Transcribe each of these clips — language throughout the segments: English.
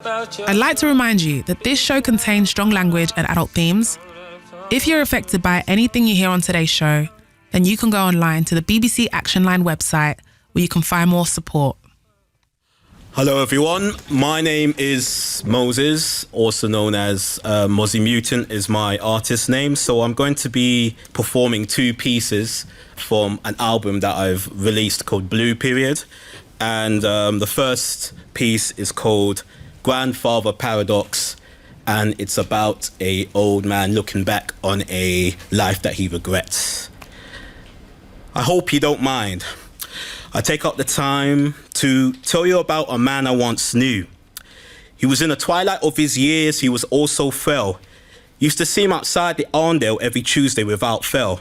I'd like to remind you that this show contains strong language and adult themes. If you're affected by anything you hear on today's show, then you can go online to the BBC Action Line website where you can find more support. Hello everyone, my name is Moses, also known as Mozzie Mutant is my artist name. So I'm going to be performing two pieces from an album that I've released called Blue Period. And the first piece is called Grandfather Paradox, and it's about an old man looking back on a life that he regrets. I hope you don't mind. I take up the time to tell you about a man I once knew. He was in the twilight of his years, he was also frail. Used to see him outside the Arndale every Tuesday without fail.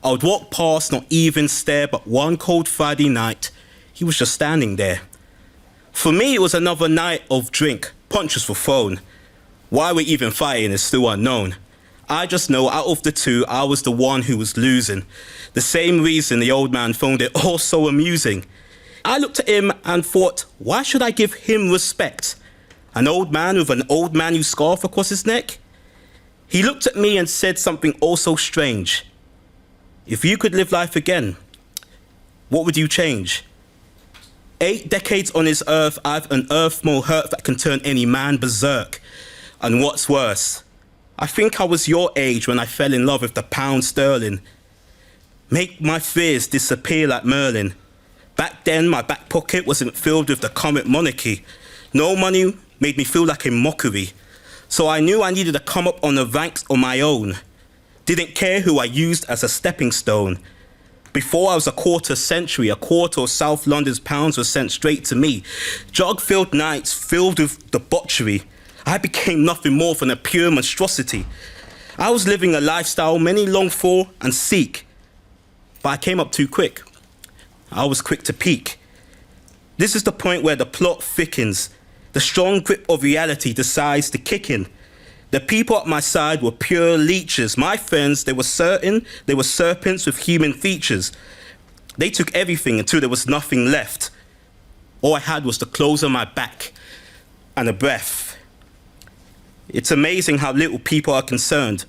I would walk past, not even stare, but one cold Friday night, he was just standing there. For me, it was another night of drink, punches were thrown. Why we're even fighting is still unknown. I just know out of the two, I was the one who was losing. The same reason the old man found it all so amusing. I looked at him and thought, why should I give him respect? An old man with an old man who scarf across his neck? He looked at me and said something oh so strange. If you could live life again, what would you change? 8 decades on this earth, I've unearthed more hurt that can turn any man berserk. And what's worse, I think I was your age when I fell in love with the pound sterling. Make my fears disappear like Merlin. Back then, my back pocket wasn't filled with the current monarchy. No money made me feel like a mockery. So I knew I needed to come up on the ranks on my own. Didn't care who I used as a stepping stone. Before I was a quarter century, a quarter of South London's pounds was sent straight to me. Jug-filled nights filled with debauchery. I became nothing more than a pure monstrosity. I was living a lifestyle many long for and seek, but I came up too quick. I was quick to peak. This is the point where the plot thickens. The strong grip of reality decides to kick in. The people at my side were pure leeches. My friends, they were certain they were serpents with human features. They took everything until there was nothing left. All I had was the clothes on my back and a breath. It's amazing how little people are concerned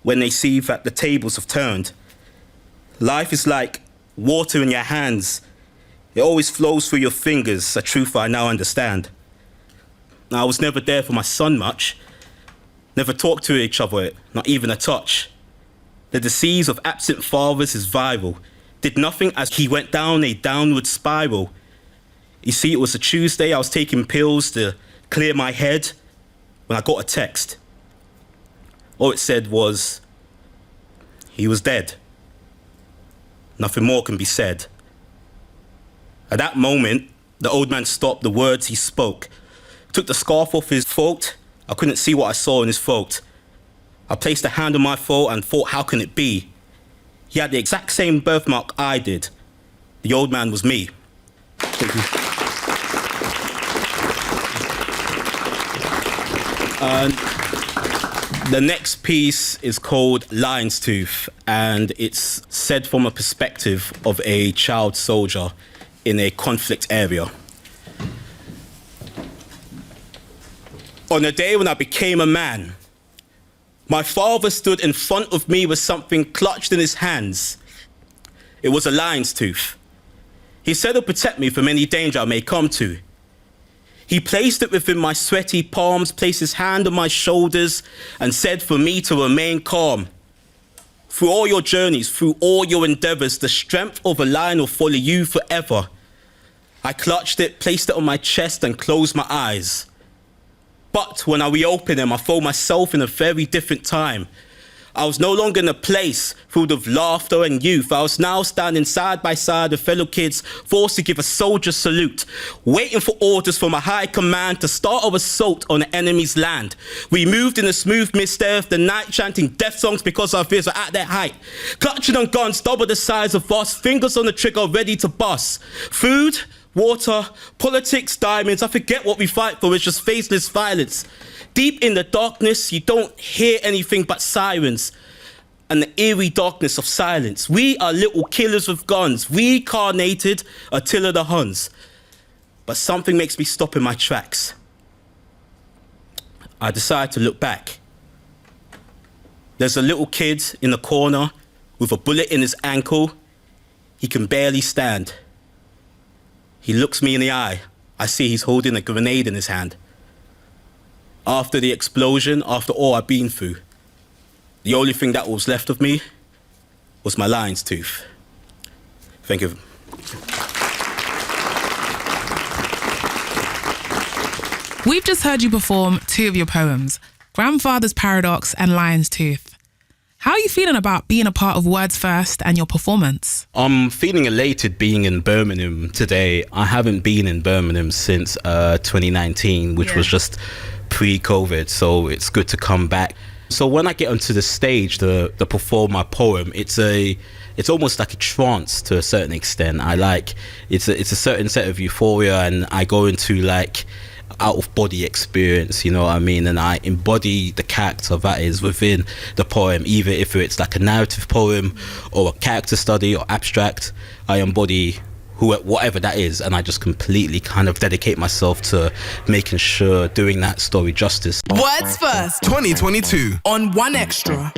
when they see that the tables have turned. Life is like water in your hands. It always flows through your fingers, a truth I now understand. I was never there for my son much. Never talked to each other, not even a touch. The disease of absent fathers is viral. Did nothing as he went down a downward spiral. You see, it was a Tuesday, I was taking pills to clear my head when I got a text. All it said was, he was dead. Nothing more can be said. At that moment, the old man stopped the words he spoke, took the scarf off his throat. I couldn't see what I saw in his throat. I placed a hand on my throat and thought, how can it be? He had the exact same birthmark I did. The old man was me. Thank you. The next piece is called Lion's Tooth, and it's said from a perspective of a child soldier in a conflict area. On the day when I became a man, my father stood in front of me with something clutched in his hands. It was a lion's tooth. He said he'll protect me from any danger I may come to. He placed it within my sweaty palms, placed his hand on my shoulders, and said for me to remain calm. Through all your journeys, through all your endeavors, the strength of a lion will follow you forever. I clutched it, placed it on my chest, and closed my eyes. But when I reopened them, I found myself in a very different time. I was no longer in a place filled with laughter and youth. I was now standing side by side with fellow kids, forced to give a soldier salute, waiting for orders from a high command to start our assault on the enemy's land. We moved in a smooth mist there of the night, chanting death songs because our fears were at their height. Clutching on guns double the size of us, fingers on the trigger ready to bust. Food, water, politics, diamonds, I forget what we fight for, it's just faceless violence. Deep in the darkness, you don't hear anything but sirens and the eerie darkness of silence. We are little killers with guns, reincarnated Attila the Huns. But something makes me stop in my tracks. I decide to look back. There's a little kid in the corner with a bullet in his ankle. He can barely stand. He looks me in the eye. I see he's holding a grenade in his hand. After the explosion, after all I've been through, the only thing that was left of me was my lion's tooth. Thank you. We've just heard you perform 2 of your poems, Grandfather's Paradox and Lion's Tooth. How are you feeling about being a part of Words First and your performance? I'm feeling elated being in Birmingham today. I haven't been in Birmingham since 2019, which was just pre-COVID, so it's good to come back. So when I get onto the stage to perform my poem, it's almost like a trance to a certain extent. It's a certain set of euphoria, and I go into like out of body experience, you know what I mean, and I embody the character that is within the poem, either if it's like a narrative poem or a character study or abstract. I embody whatever that is, and I just completely kind of dedicate myself to making sure doing that story justice. Words First 2022 on Xtra.